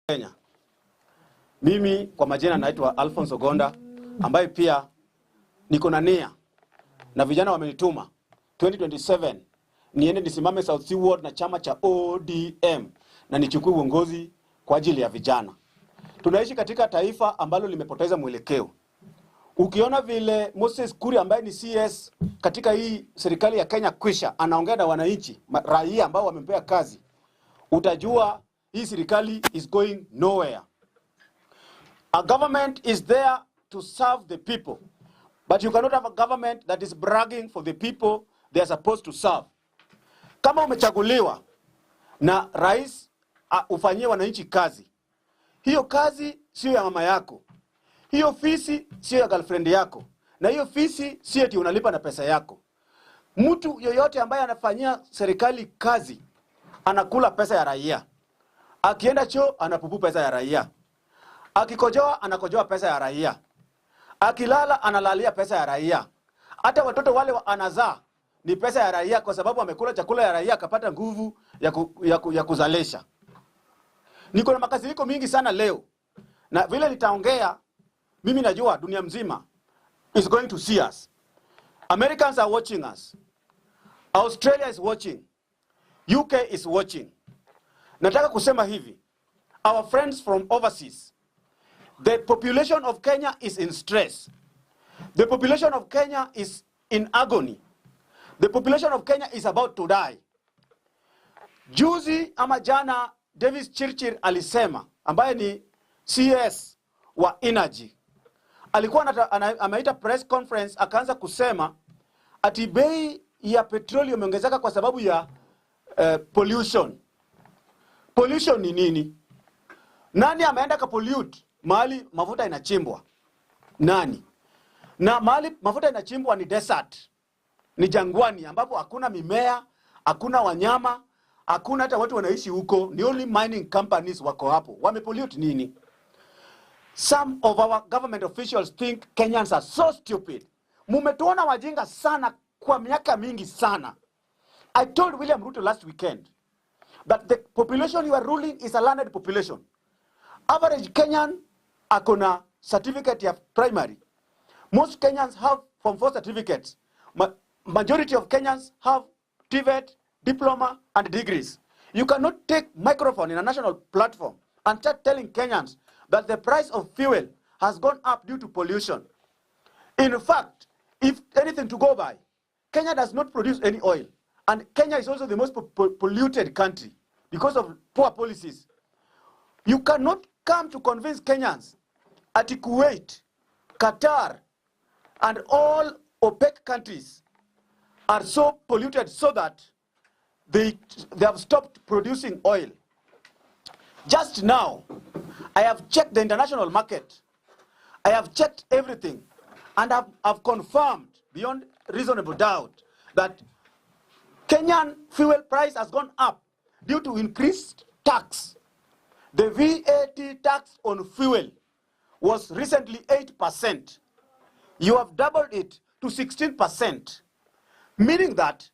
Kenya. Mimi kwa majina naitwa Alphonse Ogonda, ambaye pia niko na nia na vijana wamenituma 2027 niende nisimame South Sea Ward na chama cha ODM na nichukue uongozi kwa ajili ya vijana. Tunaishi katika taifa ambalo limepoteza mwelekeo. Ukiona vile Moses Kuria ambaye ni CS katika hii serikali ya Kenya kwisha anaongea na wananchi raia ambao wamempea kazi, utajua hii serikali is going nowhere. A government is there to serve the people, but you cannot have a government that is bragging for the people they are supposed to serve. Kama umechaguliwa na rais ufanyie wananchi kazi, hiyo kazi sio ya mama yako, hiyo fisi sio ya girlfriend yako, na hiyo fisi sio eti unalipa na pesa yako. Mtu yoyote ambaye anafanyia serikali kazi anakula pesa ya raia. Akienda choo anapupu pesa ya raia. Akikojoa anakojoa pesa ya raia. Akilala analalia pesa ya raia. Hata watoto wale anazaa ni pesa ya raia, kwa sababu amekula chakula ya raia akapata nguvu ya kuzalisha. Niko na makasiriko mingi sana leo. Na vile nitaongea, mimi najua dunia mzima is going to see us. Americans are watching us. Australia is watching. UK is watching. Nataka kusema hivi, our friends from overseas, the population of Kenya is in stress. The population of Kenya is in agony. The population of Kenya is about to die. Juzi ama jana Davis Chirchir alisema, ambaye ni CS wa energy, alikuwa ameita press conference akaanza kusema ati bei ya petroli imeongezeka kwa sababu ya pollution. Pollution ni nini? Nani ameenda ka pollute mahali mafuta inachimbwa? Nani? Na mahali mafuta inachimbwa ni desert. Ni jangwani ambapo hakuna mimea, hakuna wanyama, hakuna hata watu wanaishi huko. Ni only mining companies wako hapo. Wamepollute nini? Some of our government officials think Kenyans are so stupid. Mumetuona wajinga sana kwa miaka mingi sana. I told William Ruto last weekend that the population you are ruling is a learned population. Average Kenyan akona certificate ya primary. Most Kenyans have Form 4 certificates. Majority of Kenyans have TVET, diploma and degrees. You cannot take microphone in a national platform and start telling Kenyans that the price of fuel has gone up due to pollution. In fact, if anything to go by, Kenya does not produce any oil. And Kenya is also the most polluted country because of poor policies. You cannot come to convince Kenyans at Kuwait, Qatar, and all OPEC countries are so polluted so that they have stopped producing oil. Just now, I have checked the international market. I have checked everything, and I've confirmed beyond reasonable doubt that Kenyan fuel price has gone up due to increased tax. The VAT tax on fuel was recently 8%. You have doubled it to 16%, meaning that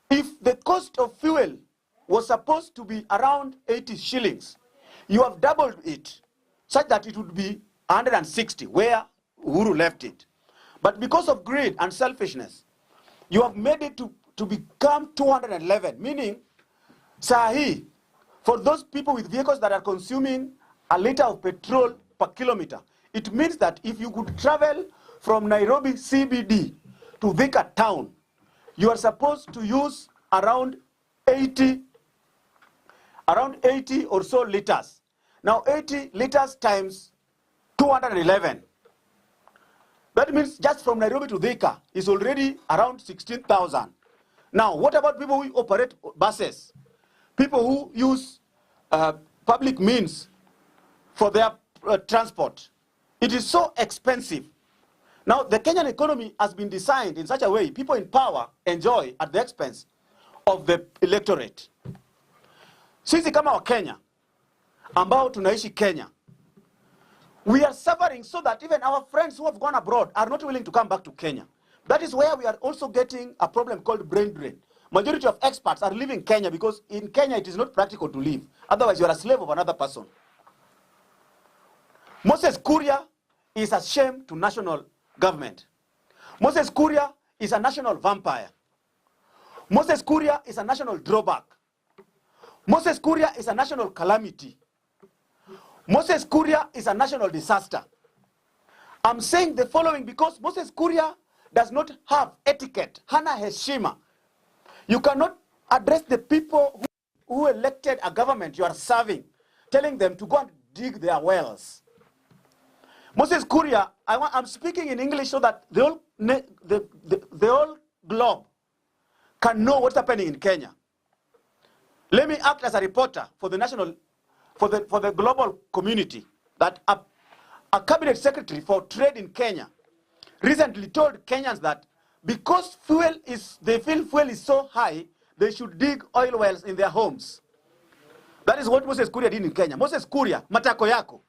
if the cost of fuel was supposed to be around 80 shillings, you have doubled it such that it would be 160, where Uhuru left it. But because of greed and selfishness, you have made it to become 211, meaning, sahi, for those people with vehicles that are consuming a liter of petrol per kilometer, it means that if you could travel from Nairobi CBD to Thika town, you are supposed to use around 80 or so liters. Now 80 liters times 211. That means just from Nairobi to Thika is already around 16,000. Now, what about people who operate buses? People who use public means for their transport. It is so expensive. Now, the Kenyan economy has been designed in such a way people in power enjoy at the expense of the electorate. Sisi kama wa Kenya, ambao tunaishi Kenya, we are suffering so that even our friends who have gone abroad are not willing to come back to Kenya. That is where we are also getting a problem called brain drain. Majority of experts are leaving Kenya because in Kenya it is not practical to live. Otherwise you are a slave of another person. Moses Kuria is a shame to national government. Moses Kuria is a national vampire. Moses Kuria is a national drawback. Moses Kuria is a national calamity. Moses Kuria is a national disaster. I'm saying the following because Moses Kuria does not have etiquette. Hana heshima. You cannot address the people who elected a government you are serving, telling them to go and dig their wells. Moses Kuria, I'm speaking in English so that the whole globe can know what's happening in Kenya. Let me act as a reporter for the global community that a cabinet secretary for trade in Kenya recently told Kenyans that because they feel fuel is so high, they should dig oil wells in their homes. That is what Moses Kuria did in Kenya. Moses Kuria, matako yako.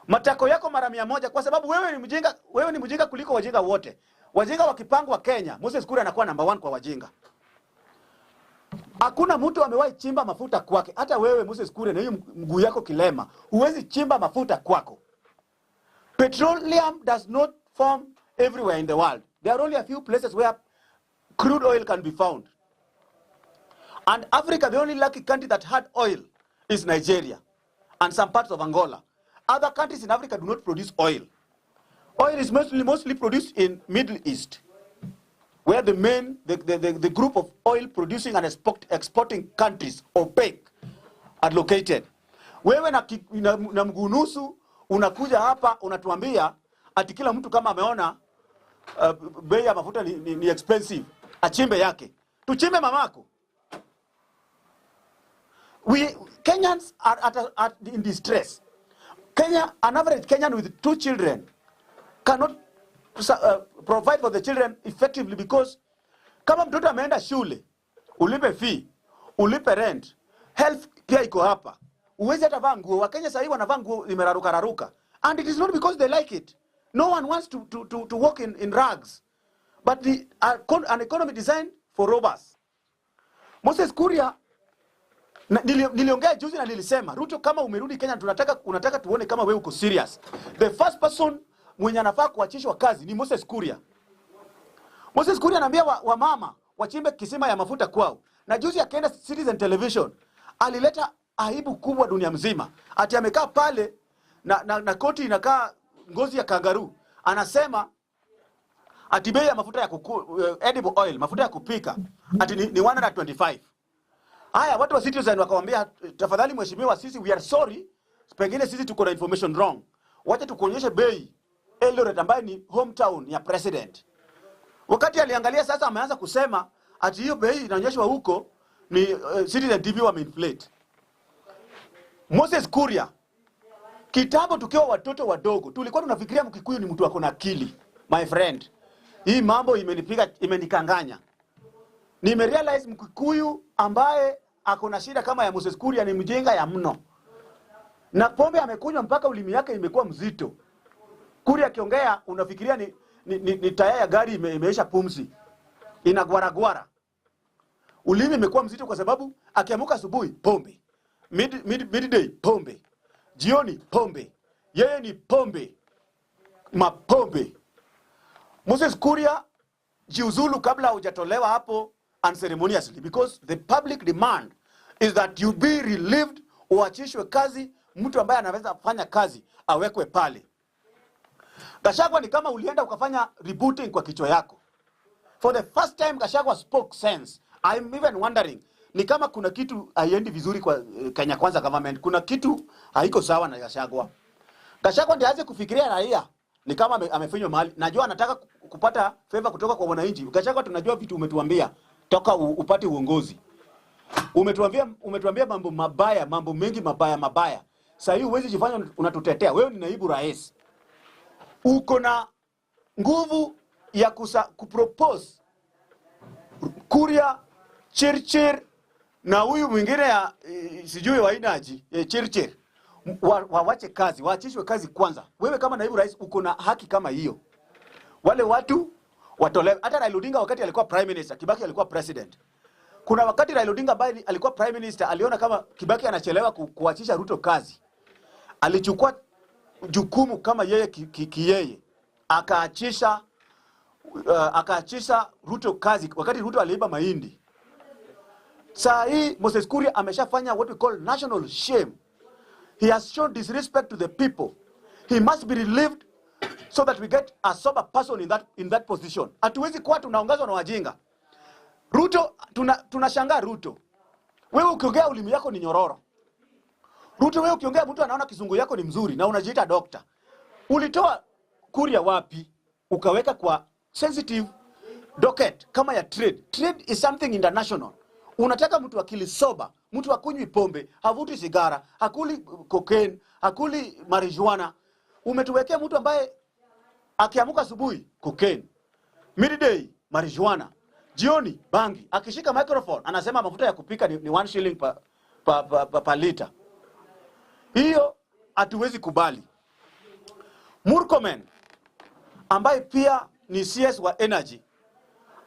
Matako yako mara 100 kwa sababu wewe ni mjinga kuliko wajinga wote. Wajinga wakipangwa Kenya, Moses Kuria anakuwa number 1 kwa wajinga. Hakuna mtu amewahi chimba mafuta kwake. Hata wewe Moses Kuria na hiyo mguu yako kilema, huwezi chimba mafuta kwako. Petroleum does not form everywhere in the world. There are only a few places where crude oil can be found. And Africa, the only lucky country that had oil is Nigeria and some parts of Angola. Other countries in Africa do not produce oil. Oil is mostly produced in Middle East, where the group of oil producing and exporting countries, OPEC, are located. Wewe na mgunusu unakuja hapa unatuambia ati kila mtu kama ameona bei ya mafuta ni expensive, achimbe yake. Tuchimbe mamako. Kenyans are in distress. An average Kenyan with 2 children cannot provide for the children effectively because kama mtoto ameenda shule, ulipe fee, ulipe rent, health pia iko hapa. Uwezi hata vaa nguo. Wakenya sasa hivi wanavaa nguo imeraruka. And it is not because they like it. No one wants to walk in rags. But an economy designed for robbers. Moses Kuria, niliongea juzi na nilisema, Ruto kama umerudi Kenya unataka tuone kama wewe uko serious. The first person mwenye anafaa kuachishwa kazi ni Moses Kuria. Moses Kuria anaambia wa mama wachimbe kisima ya mafuta kwao. Na juzi akaenda Citizen Television, alileta aibu kubwa dunia mzima. Ati amekaa pale na koti inakaa ngozi ya kangaroo. Anasema ati bei ya mafuta ya edible oil, mafuta ya kupika, ati ni 125. Haya, watu wa Citizen wakamwambia, tafadhali mheshimiwa, sisi we are sorry, pengine sisi tuko na information wrong. Wacha tukuonyeshe bei Eldoret ambaye ni hometown ya president. Wakati aliangalia sasa ameanza kusema ati hiyo bei inaonyeshwa huko ni Citizen TV wameinflate. Moses Kuria, kitambo tukiwa watoto wadogo tulikuwa tunafikiria Mkikuyu ni mtu akona akili. My friend, hii mambo imenikanganya. Nimerealize Mkikuyu ambaye akona shida kama ya Moses Kuria ni mjinga ya mno. Na pombe amekunywa mpaka ulimi yake imekuwa mzito. Kuria akiongea unafikiria ni taya ya gari imeisha pumzi. Inagwaragwara. Ulimi imekuwa mzito kwa sababu akiamuka asubuhi pombe. Midday pombe. Jioni pombe. Yeye ni pombe. Mapombe. Moses Kuria, jiuzulu kabla hujatolewa hapo unceremoniously, because the public demand is that you be relieved, uachishwe kazi, mtu ambaye anaweza kufanya kazi awekwe pale. Gachagua ni kama ulienda ukafanya rebooting kwa kichwa yako. For the first time Gachagua spoke sense. I'm even wondering, ni kama kuna kitu haiendi vizuri kwa Kenya Kwanza government. Kuna kitu haiko sawa na Gachagua. Gachagua ndiye aanze kufikiria raia. Ni kama amefinywa mahali. Najua anataka kupata favor kutoka kwa wananchi. Gachagua tunajua vitu umetuambia toka upate uongozi. Umetuambia mambo mabaya, mambo mengi mabaya. Sasa hivi huwezi jifanya unatutetea. Wewe ni naibu rais. Uko na nguvu ya kupropose Kuria, Chirchir na huyu mwingine ya sijui wainaji Chirchir wawache kazi, waachishwe kazi kwanza. Wewe kama naibu rais uko na haki kama hiyo. Wale watu watolewe. Hata Raila Odinga wakati alikuwa prime minister, Kibaki alikuwa president. Kuna wakati Raila Odinga alikuwa prime minister, aliona kama Kibaki anachelewa kuachisha Ruto kazi. alichukua jukumu kama yeye kiyeye, akaachisha Ruto kazi wakati Ruto aliiba mahindi. Saa hii Moses Kuria ameshafanya what we call national shame. He has shown disrespect to the people. He must be relieved so that we get a sober person in that position. Hatuwezi kuwa tunaongezwa na wajinga. Ruto, tunashangaa Ruto. Wewe ukiongea ulimi yako ni nyororo. Ruto, wewe ukiongea mtu anaona kizungu yako ni mzuri na unajiita doctor. Ulitoa Kuria wapi ukaweka kwa sensitive docket kama ya trade? Trade is something international. Unataka mtu akili soba, mtu akunywi pombe, havuti sigara, hakuli cocaine, hakuli marijuana. Umetuwekea mtu ambaye akiamuka asubuhi cocaine, midday marijuana, jioni bangi, akishika microphone anasema mafuta ya kupika ni 1 shilling per liter. Hiyo hatuwezi kubali. Murkomen ambaye pia ni CS wa energy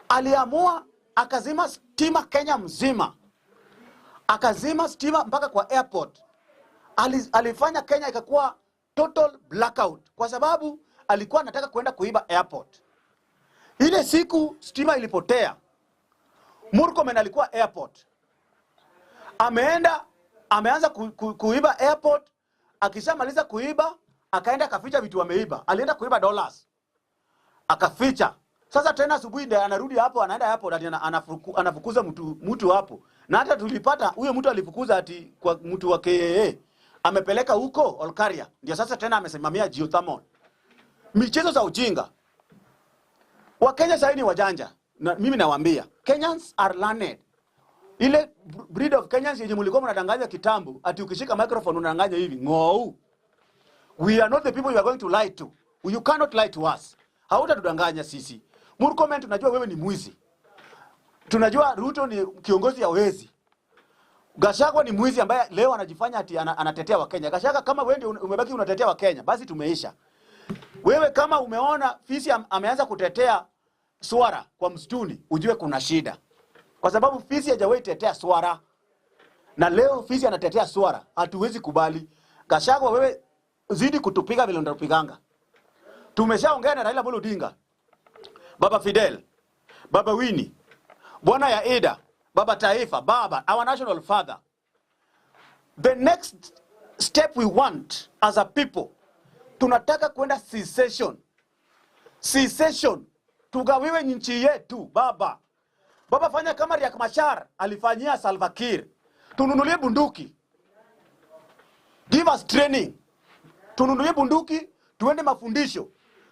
aliamua akazima stima Kenya mzima. Akazima stima mpaka kwa airport. Alifanya Kenya ikakuwa total blackout kwa sababu alikuwa anataka kuenda kuiba airport. Ile siku stima ilipotea, Murkomen alikuwa airport. Ameanza kuiba airport. Akishamaliza kuiba, akaenda kaficha vitu ameiba. Alienda kuiba dollars. Akaficha. Sasa tena asubuhi ndio anarudi hapo, anaenda hapo anafukuza mtu hapo. Na hata tulipata huyo mtu alifukuza ati kwa mtu wa KAA. Amepeleka huko Olkaria. Ndio sasa tena amesimamia geothermal. Michezo za ujinga. Wakenya sasa ni wajanja. Na mimi nawaambia, Kenyans are learned. Ile breed of Kenyans yenye mlikuwa mnadanganya kitambo ati ukishika microphone unadanganya hivi. Ngou. We are not the people you are going to lie to. You cannot lie to us. Hautatudanganya sisi. Murkomen, tunajua wewe ni mwizi. Tunajua Ruto ni kiongozi ya wezi. Gachagua ni mwizi ambaye leo anajifanya ati anatetea Wakenya. Gachagua, kama wewe ndio umebaki unatetea Wakenya, basi tumeisha. Wewe kama umeona fisi ameanza kutetea swara kwa msituni, ujue kuna shida. Kwa sababu fisi hajawahi tetea swara. Na leo fisi anatetea swara. Hatuwezi kubali. Gachagua, wewe zidi kutupiga vile unatupiganga. Tumeshaongea na Raila Amolo Odinga, Baba Fidel, Baba Winnie, Bwana ya Eda, Baba Taifa, Baba, our national father. The next step we want as a people, tunataka kwenda secession. Secession. Tugawiwe nchi yetu, Baba. Baba, fanya kama Riek Machar alifanyia Salva Kiir. Tununulie bunduki. Give us training. Tununulie bunduki, tuende mafundisho.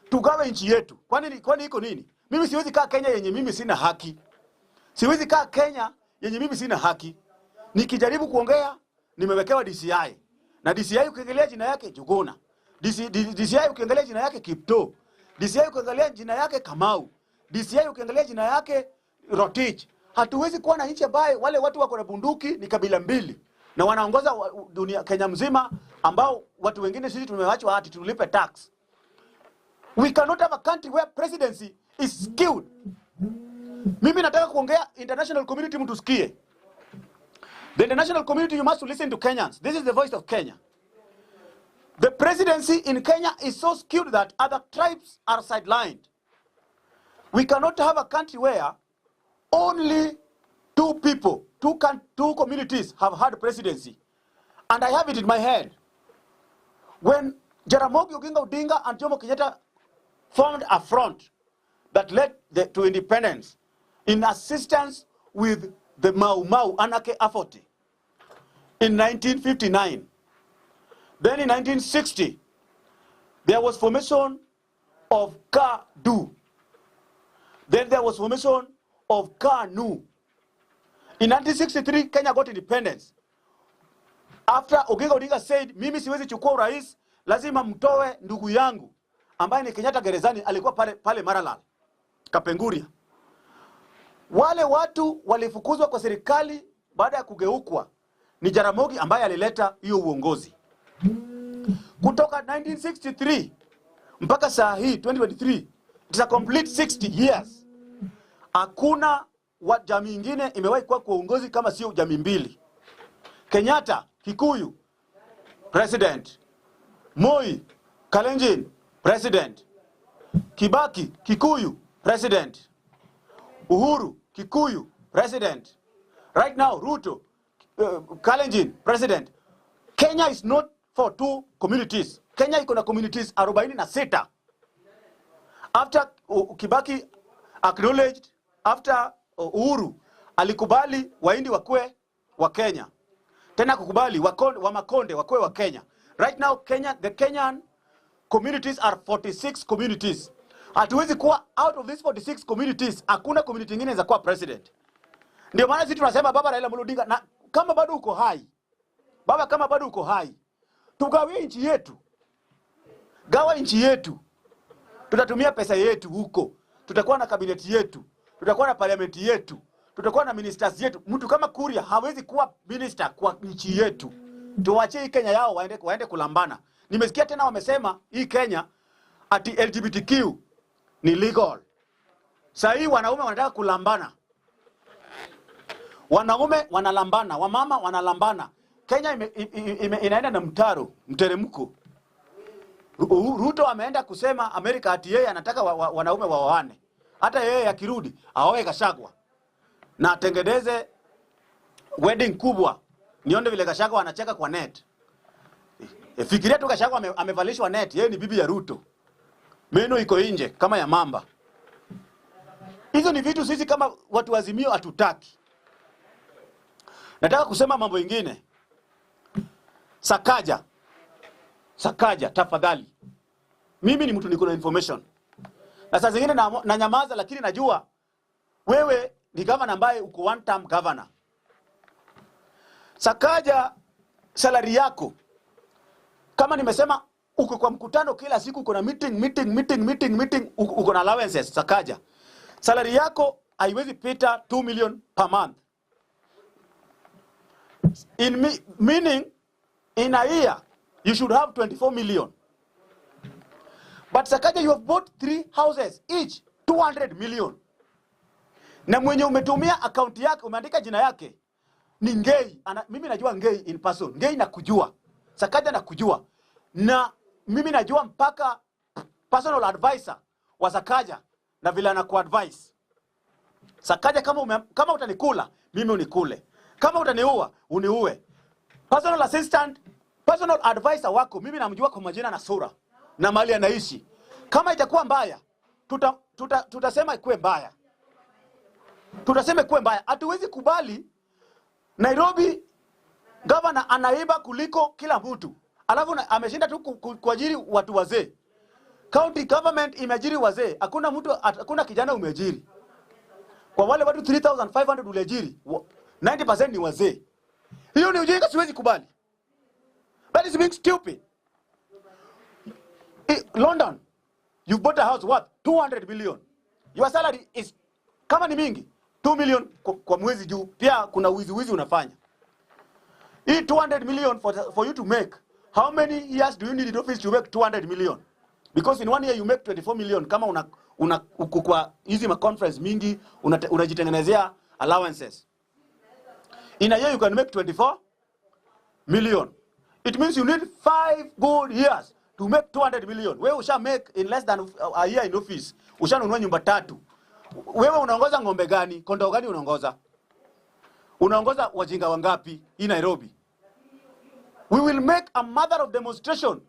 Tugawe nchi yetu. Kwani iko nini? Mimi siwezi kaa Kenya yenye mimi sina haki. Siwezi kaa Kenya yenye mimi sina haki. Nikijaribu kuongea, nimewekewa DCI. Na DCI ukiangalia jina yake Juguna. DCI ukiangalia jina yake Kipto. DCI ukiangalia jina yake Kamau. DCI ukiangalia jina yake Rotich. Hatuwezi kuwa na nchi ambayo wale watu wako na bunduki ni kabila mbili na wanaongoza dunia Kenya mzima, ambao watu wengine sisi tumewachwa hati tulipe tax. We cannot have a country where presidency is skewed. Mimi nataka kuongea international community mtusikie. The international community, you must listen to Kenyans. This is the voice of Kenya. The presidency in Kenya is so skewed that other tribes are sidelined. We cannot have a country where only two people, two communities have had presidency. And I have it in my head. When Jaramogi Oginga Odinga and Jomo Kenyatta formed a front that led to independence in assistance with the Mau Mau Anake Afoti in 1959. Then in 1960, there was formation of KADU. Then there was formation of KANU. In 1963, Kenya got independence. After Oginga Odinga said, mimi siwezi chukua urais, lazima mtoe ndugu yangu ambaye ni Kenyatta gerezani, alikuwa pale Maralal, Kapenguria. Wale watu walifukuzwa kwa serikali baada ya kugeukwa ni Jaramogi ambaye alileta hiyo uongozi. Kutoka 1963 mpaka saa hii 2023, it's a complete 60 years. Hakuna jamii nyingine imewahi kuwa kwa uongozi kama sio jamii mbili. Kenyatta, Kikuyu, president. Moi, Kalenjin, president. Kibaki, Kikuyu, president. Uhuru, Kikuyu, president. Right now, Ruto, Kalenjin, president. Kenya is not for two communities. Kenya iko na communities 46. After Kibaki acknowledged, after Uhuru alikubali Wahindi wakwe wa Kenya. Tena kukubali wa Makonde wakwe wa Kenya. Right now Kenya, the Kenyan communities are 46 communities. Hatuwezi kuwa out of these 46 communities, hakuna community nyingine za kuwa president. Ndio maana sisi tunasema baba Raila Odinga, na kama bado uko hai. Baba kama bado uko hai, tugawie nchi yetu. Gawa nchi yetu. Tutatumia pesa yetu huko. Tutakuwa na kabineti yetu. Tutakuwa na parliament yetu. Tutakuwa na ministers yetu. Mtu kama Kuria hawezi kuwa minister kwa nchi yetu. Tuwache hii Kenya yao waende kulambana. Nimesikia tena wamesema hii Kenya ati LGBTQ ni legal. Sasa hii wanaume wanataka kulambana. Wanaume wanalambana, wamama wanalambana. Kenya inaenda na mteremko. Ruto ameenda kusema Amerika ati yeye anataka wanaume waoane. Hata yeye akirudi aoe Gachagua na atengeneze wedding kubwa. Nione vile Gachagua anacheka kwa net. Fikiria tu Gachagua amevalishwa net, yeye ni bibi ya Ruto. Meno iko nje kama ya mamba. Hizo ni vitu sisi kama watu wa Azimio hatutaki. Nataka kusema mambo mengine. Sakaja tafadhali. Mimi ni mtu niko na information. Na saa zingine na nyamaza, lakini najua wewe ni governor ambaye uko one term governor. Sakaja, salary yako, kama nimesema uko kwa mkutano kila siku, uko na meeting, uko na allowances. Sakaja, salary yako haiwezi pita 2 million per month. Meaning in a year you should have 24 million. But Sakaja, you have bought 3 houses, each 200 million. Na mwenye umetumia account yake, umeandika jina yake ni Ngei. Mimi najua Ngei in person. Ngei nakujua. Sakaja nakujua. Na mimi najua mpaka personal advisor wa Sakaja na vile anakuadvise. Sakaja, kama utanikula, mimi unikule. Kama utaniua, uniue. Personal assistant, personal advisor wako, mimi namjua kwa majina na sura na mali anaishi. Kama itakuwa mbaya, tutasema ikuwe mbaya. Tutasema ikuwe mbaya. Hatuwezi kubali Nairobi governor anaiba kuliko kila mtu. Alafu ameshinda tu kuajiri watu wazee. County government imeajiri wazee. Hakuna kijana umeajiri. Kwa wale watu 3500 uliajiri, 90% ni wazee. Hiyo ni ujinga, siwezi kubali. That is being stupid. London, you bought a house worth 200 million. Your salary is, kama ni mingi, 2 million kwa mwezi juu. Pia kuna wizi unafanya. Hii 200 million for you to make. How many years do you need in office to make 200 million? Because in 1 year you make 24 million. Kama kwa hizi conference mingi, unajitengenezea allowances. In a year you can make 24 million. It means you need 5 good years to make 200 million. Wewe usha make in less than a year in office. Ushanunua nyumba 3. Wewe unaongoza ng'ombe gani? Kondoo gani unaongoza? Unaongoza wajinga wangapi in Nairobi? We will make a mother of demonstration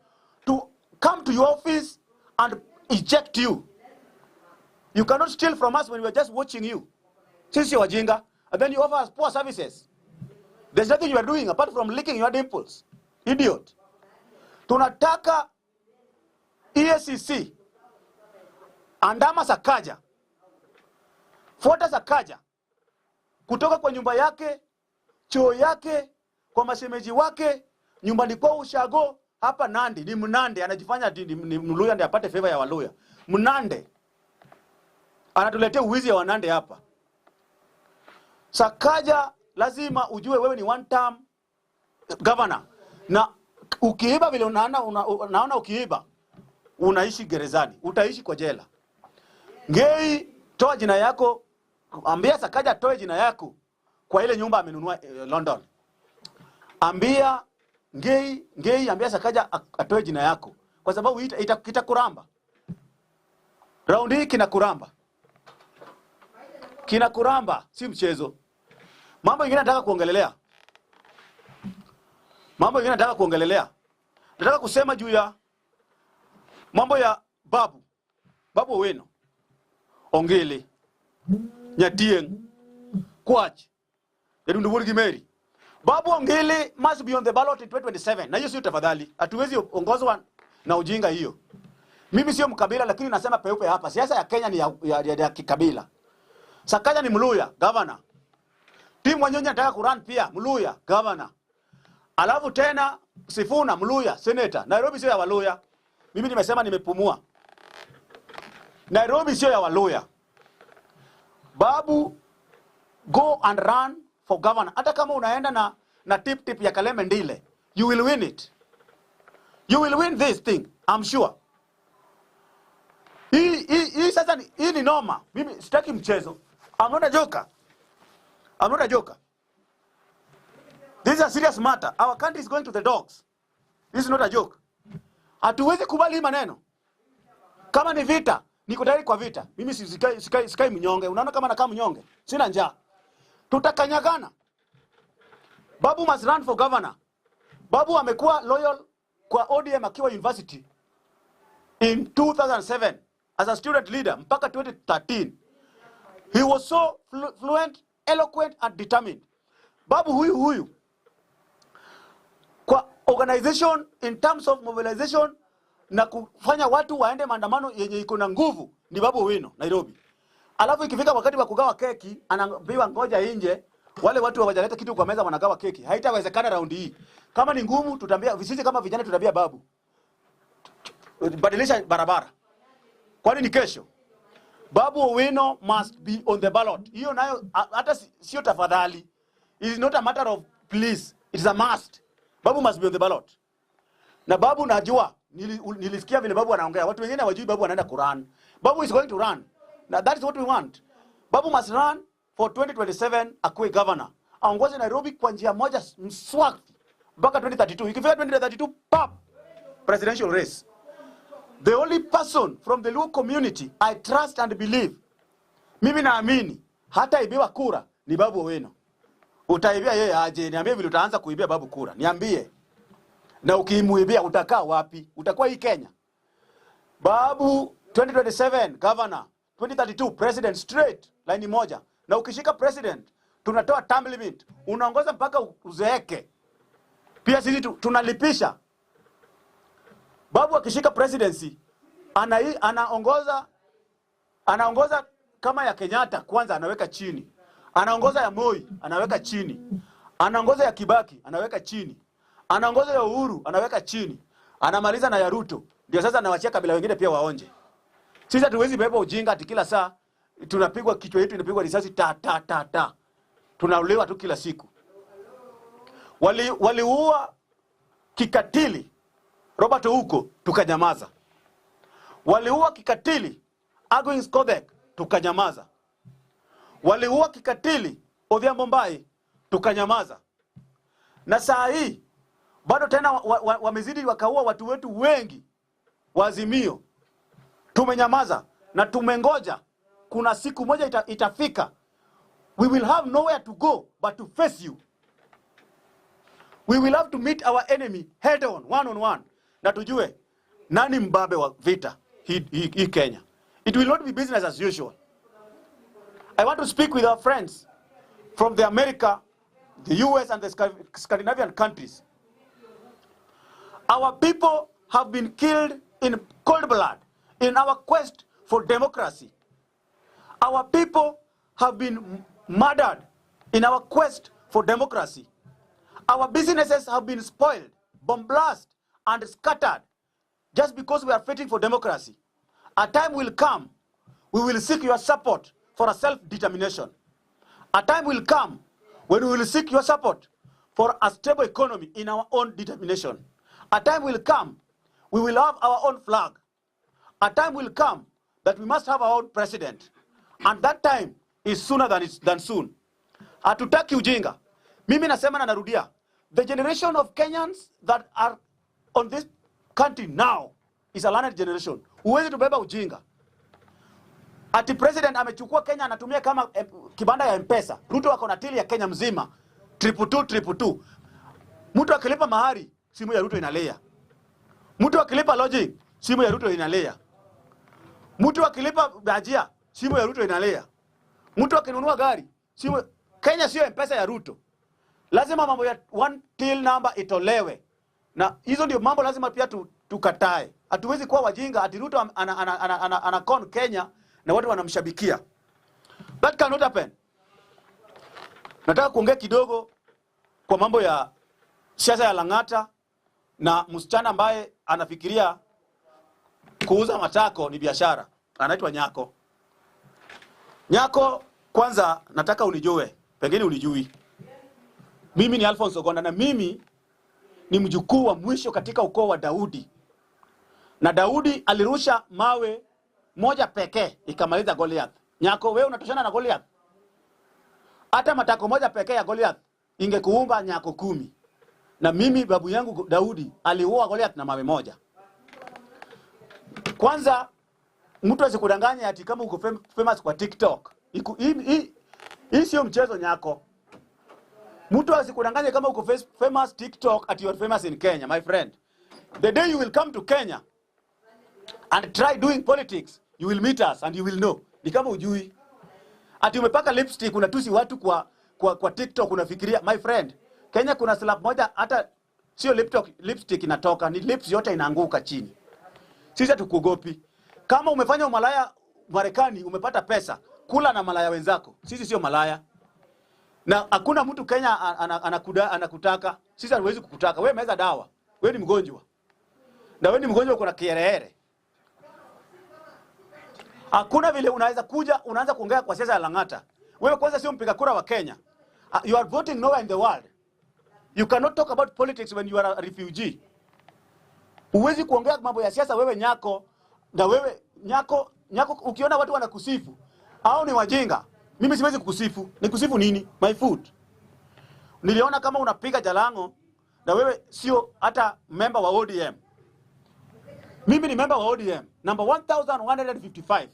to come to your office and eject you. You cannot steal from us when we are just watching you. Since you are wajinga, and then you offer us poor services. There's nothing you are doing apart from licking your dimples. Idiot. Tunataka EACC andama Sakaja. Fuata Sakaja kutoka kwa nyumba yake, choo yake, kwa mashemeji wake, nyumbani kwa ushago hapa Nandi. Ni Mnande, anajifanya ni Mluya ndiye apate favor ya Waluya. Mnande anatuletea uwizi ya Wanande hapa. Sakaja, lazima ujue wewe ni one term governor. Na ukiiba vile unaona ukiiba, unaishi gerezani, utaishi kwa jela. Ngei, toa jina yako, ambia Sakaja toe jina yako kwa ile nyumba amenunua London. Ambia Ngei ambia Sakaja atoe jina yako. Kwa sababu itakuramba. Round hii kinakuramba. Kinakuramba, si mchezo. Mambo mengine nataka kuongelelea. Nataka kusema juu ya mambo ya Babu Owino, Ongele, Nyatieng, Kwach, Edundu Wurgi Mary. Babu Ongele must be on the ballot in 2027. Na hiyo sio tafadhali. Hatuwezi ongozwa na ujinga hiyo. Mimi sio mkabila lakini nasema peupe hapa. Siasa ya Kenya ni ya kikabila. Sakaja ni Mluya, governor. Timu Wanyonyi anataka kurun pia, Mluya, governor. Alafu tena Sifuna, Mluya, senator. Nairobi sio ya Waluya. Mimi nimesema nimepumua. Nairobi sio ya Waluya. Babu, go and run for governor. Hata kama unaenda na tip ya Kaleme Ndile, you will win it. You will win this thing, I'm sure. Hii sasa hii ni noma. Mimi sitaki mchezo. I'm not a joker. This is a serious matter. Our country is going to the dogs. This is not a joke. Hatuwezi kubali hii maneno. Kama ni vita, niko tayari kwa vita. Mimi sikai mnyonge. Unaona kama nakaa mnyonge? Sina njaa. Tutakanyagana. Babu must run for governor. Babu amekuwa loyal kwa ODM akiwa university in 2007 as a student leader mpaka 2013. He was so fluent, eloquent and determined. Babu huyu kwa organization in terms of mobilization na kufanya watu waende maandamano yenye iko na nguvu ni Babu Owino Nairobi. Alafu ikifika wakati wa kugawa keki anaambiwa ngoja nje, wale watu hawajaleta kitu kwa meza wanagawa keki. Haitawezekana round hii. Kama ni ngumu tutambia sisi kama vijana tutambia Babu, badilisha barabara. Kwani ni kesho? Babu Owino must be on the ballot. Hiyo nayo hata sio tafadhali. It is not a matter of please. It is a must. Babu must be on the ballot. Na Babu najua nilisikia vile Babu anaongea. Watu wengine hawajui Babu anaenda kurun. Babu is going to run. Now that is what we want. Babu must run for 2027 akuwe governor. Aongoze Nairobi kwa njia moja mswaki mpaka 2032. Ikifika 2032 pop presidential race. The only person from the Luo community I trust and believe, mimi naamini hata ibiwa kura ni Babu Owino. Utaibia yeye aje? Niambie vile utaanza kuibia Babu kura. Niambie. Na ukimuibia utakaa wapi? Utakuwa hii Kenya. Babu 2027 governor, 2032 president straight line moja. Na ukishika president tunatoa term limit. Unaongoza mpaka uzeeke. Pia sisi tunalipisha. Babu akishika presidency anaongoza kama ya Kenyatta, kwanza anaweka chini. Anaongoza ya Moi anaweka chini. Anaongoza ya Kibaki anaweka chini. Anaongoza ya Uhuru anaweka chini. Anamaliza na ya Ruto. Ndio sasa anawachia kabila wengine pia waonje. Sisi hatuwezi beba ujinga ati kila saa tunapigwa kichwa yetu inapigwa risasi ta. Tunauliwa tu kila siku. Waliua kikatili Robert huko tukanyamaza. Waliua kikatili Agwin Skodek tukanyamaza. Waliua kikatili Odhiambo Mbai tukanyamaza. Na saa hii bado tena wamezidi wakaua watu wetu wengi wa Azimio. Tumenyamaza na tumengoja kuna siku moja itafika. We will have nowhere to go but to face you. We will have to meet our enemy head on, one on one. Na tujue nani mbabe wa vita hii Kenya. It will not be business as usual. I want to speak with our friends from the America, the US and the Scandinavian countries. Our people have been killed in cold blood in our quest for democracy. Our people have been murdered in our quest for democracy. Our businesses have been spoiled, bombarded and scattered just because we are fighting for democracy. A time will come, we will seek your support for a self-determination. A time will come when we will seek your support for a stable economy in our own determination. A time will come, we will have our own flag. A time will come that we must have our own president. And that time is sooner than soon. Hatutaki ujinga. Mimi nasema na narudia. The generation of Kenyans that are on this country now is a learned generation. Huwezi tubeba ujinga. Ati president amechukua Kenya anatumia kama kibanda ya M-Pesa. Ruto wako na tili ya Kenya mzima. 222. Mtu akilipa mahari, simu ya Ruto inalea. Mtu akilipa lodging, simu ya Ruto inalea. Mtu akilipa bajia, simu ya Ruto inalea. Mtu akinunua gari, simu. Kenya sio M-Pesa ya Ruto. Lazima mambo ya one till number itolewe. Na hizo ndio mambo lazima pia tukatae. Hatuwezi kuwa wajinga ati Ruto ana con Kenya na watu wanamshabikia. That cannot happen. Nataka kuongea kidogo kwa mambo ya siasa ya Lang'ata na msichana ambaye anafikiria kuuza matako ni biashara. Anaitwa Nyako. Nyako, kwanza nataka unijue, pengine unijui. Mimi ni Alphonse Ogonda na mimi ni mjukuu wa mwisho katika ukoo wa Daudi. Na Daudi alirusha mawe moja pekee ikamaliza Goliath. Nyako, wewe unatoshana na Goliath? Hata matako moja pekee ya Goliath ingekuumba Nyako 10. Na mimi babu yangu Daudi aliua Goliath na mawe moja. Kwanza mtu asikudanganye ati kama uko famous kwa TikTok. Hii sio mchezo Nyako. Mtu asikudanganye kama uko famous TikTok ati you are famous in Kenya, my friend. The day you will come to Kenya and try doing politics, you will meet us and you will know. Ni kama ujui. Ati umepaka lipstick unatusi watu kwa TikTok unafikiria, my friend. Kenya kuna slap moja hata sio lipstick inatoka, ni lips yote inaanguka chini. Sisi hatukuogopi. Kama umefanya umalaya Marekani umepata pesa, kula na malaya wenzako. Sisi sio malaya. Na hakuna mtu Kenya anakutaka. Sisi hatuwezi kukutaka. Wewe meza dawa. Wewe ni mgonjwa. Na wewe ni mgonjwa uko na kiherehere. Hakuna vile unaweza kuja unaanza kuongea kwa siasa ya Lang'ata. Wewe kwanza sio mpiga kura wa Kenya. You are voting nowhere in the world. You cannot talk about politics when you are a refugee. Huwezi kuongea mambo ya siasa wewe Nyako. Na wewe Nyako ukiona watu wanakusifu au ni wajinga. Mimi siwezi kukusifu. Nikusifu nini? My food. Niliona kama unapiga Jalango na wewe sio hata member wa ODM. Mimi ni member wa ODM. Number 1155.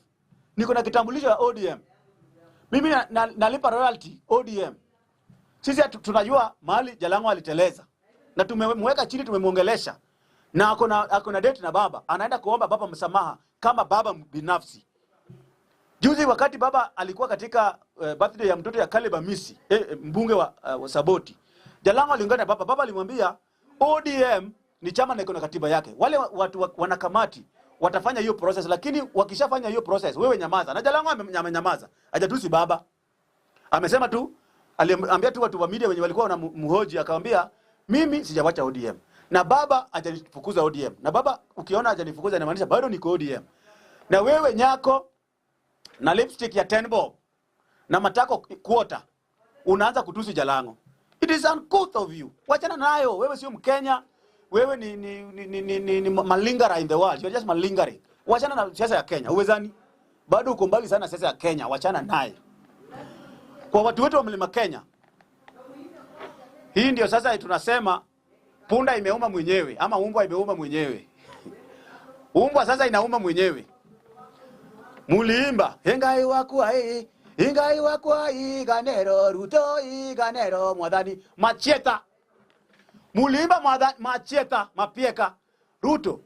Niko na kitambulisho ya ODM. Mimi nalipa royalty ODM. Sisi tunajua mahali Jalango aliteleza. Na tumemweka chini tumemuongelesha. Na akona date na baba. Anaenda kuomba baba msamaha kama baba binafsi. Juzi wakati baba alikuwa katika birthday ya mtoto ya Caleb Amisi, mbunge wa Saboti. Jalango aliungana baba. Baba alimwambia ODM ni chama na iko na katiba yake. Wale watu wanakamati watafanya hiyo process, lakini wakishafanya hiyo process wewe nyamaza. Na Jalango amenyamaza. Hajatusi baba. Amesema tu, aliambia tu watu wa media wenye walikuwa wanamhoji akamwambia mimi sijawacha ODM. Na baba hajanifukuza ODM. Na baba ukiona hajanifukuza inamaanisha bado niko ODM. Na wewe Nyako na lipstick ya 10 bob na matako quarter unaanza kutusi Jalango. It is uncouth of you. Wachana nayo. Wewe sio Mkenya. Wewe ni malingara in the world. You're just malingering. Wachana na siasa ya Kenya. Uwezani? Bado uko mbali sana siasa ya Kenya. Wachana nayo. Kwa watu wetu wa Mlima Kenya. Hii ndio sasa tunasema punda imeuma mwenyewe ama umbwa imeuma mwenyewe. Umbwa sasa inauma mwenyewe. Muliimba ingai wakwa iganero Ruto iganero mwadhani macheta. Muliimba mwadhani macheta mapieka Ruto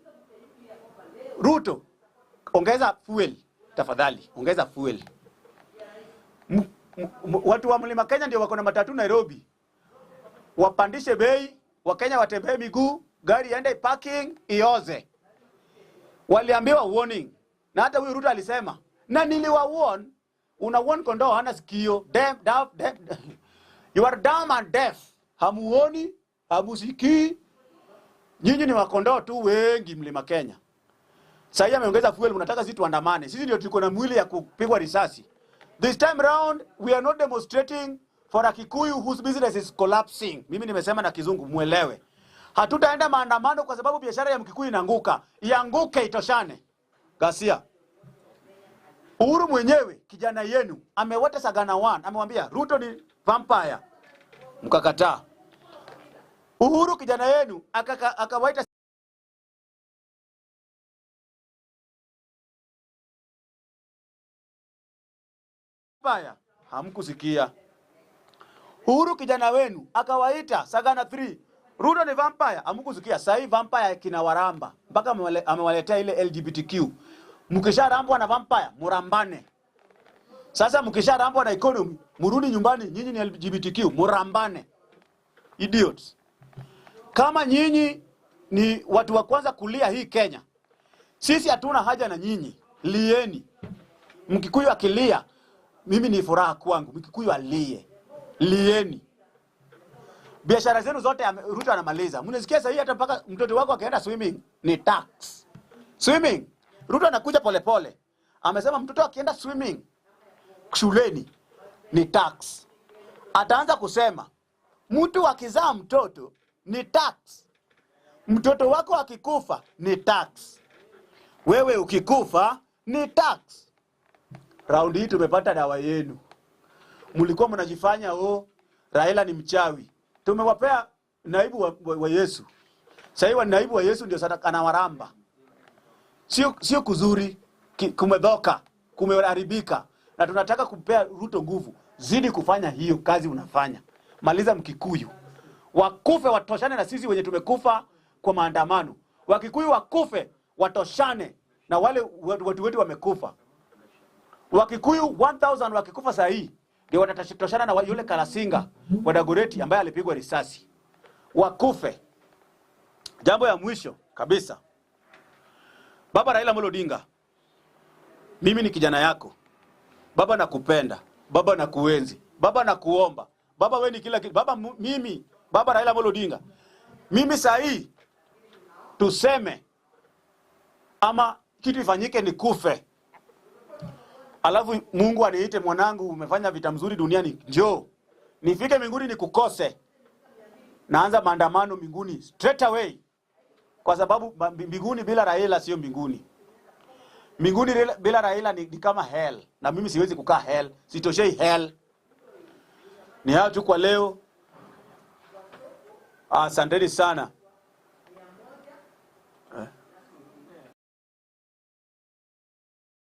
ongeza fuel tafadhali, ongeza fuel. Watu wa Mlima Kenya ndio wako na matatu Nairobi. Wapandishe bei, Wakenya watembee miguu, gari iende parking ioze. Waliambiwa warning. Na hata huyu Ruto alisema, na niliwa warn, una warn kondoo hana sikio, deaf. You are dumb and deaf. Hamuoni, hamusikii. Nyinyi ni wakondoo tu wengi Mlima Kenya. Sasa ameongeza fuel, mnataka sisi tuandamane. Sisi ndio tuko na mwili ya kupigwa risasi. This time round we are not demonstrating for a Kikuyu whose business is collapsing. Mimi nimesema na Kizungu muelewe. Hatutaenda maandamano kwa sababu biashara ya Mkikuyu inaanguka. Ianguke itoshane. Gasia. Uhuru mwenyewe kijana yenu amewata Sagana 1 amemwambia Ruto ni vampire. Mkakataa. Uhuru kijana yenu akawaita vampire, hamkusikia. Uhuru kijana wenu akawaita Sagana 3 Ruto ni vampire, hamkusikia. Sasa vampire kina waramba mpaka amewaletea ile LGBTQ. Mkisharambwa na vampire murambane. Sasa mkisharambwa na economy murudi nyumbani, nyinyi ni LGBTQ murambane. Idiots. Kama nyinyi ni watu wa kwanza kulia hii Kenya, sisi hatuna haja na nyinyi. Lieni. Mkikuyu akilia, mimi ni furaha kwangu. Mkikuyu alie. Lieni. Biashara zenu zote Ruto anamaliza. Mnasikia sasa hata mpaka mtoto wako akaenda swimming ni tax. Swimming. Ruto anakuja polepole. Amesema mtoto akienda swimming shuleni ni tax. Ataanza kusema mtu akizaa mtoto ni tax. Mtoto wako akikufa ni tax. Wewe ukikufa ni tax. Raundi hii tumepata dawa yenu. Mlikuwa mnajifanya Raila ni mchawi. Tumewapea naibu wa Yesu. Sasa hivi naibu wa Yesu ndio sana anawaramba. Sio kuzuri, kumedhoka, kumeharibika. Na tunataka kumpea Ruto nguvu. Zidi kufanya hiyo kazi unafanya. Maliza Mkikuyu. Wakufe watoshane na sisi wenye tumekufa kwa maandamano. Wakikuyu wakufe watoshane na wale watu wetu wamekufa. Wakikuyu 1000 wakikufa saa hii ndio watatoshana na yule Kalasinga wa Dagoretti ambaye alipigwa risasi. Wakufe. Jambo ya mwisho kabisa. Baba Raila Amolo Odinga, mimi ni kijana yako. Baba nakupenda. Baba nakuenzi. Baba nakuomba. Baba wewe ni kila kitu. Baba mimi, Baba Raila Amolo Odinga, mimi saa hii tuseme ama kitu ifanyike ni kufe. Alafu Mungu aniite, mwanangu umefanya vita mzuri duniani, njoo. Nifike mbinguni nikukose. Naanza maandamano mbinguni straight away. Kwa sababu mbinguni bila Raila sio mbinguni. Mbinguni bila Raila ni kama hell. Na mimi siwezi kukaa hell. Sitoshei hell. Ni hayo tu kwa leo. Asanteni sana.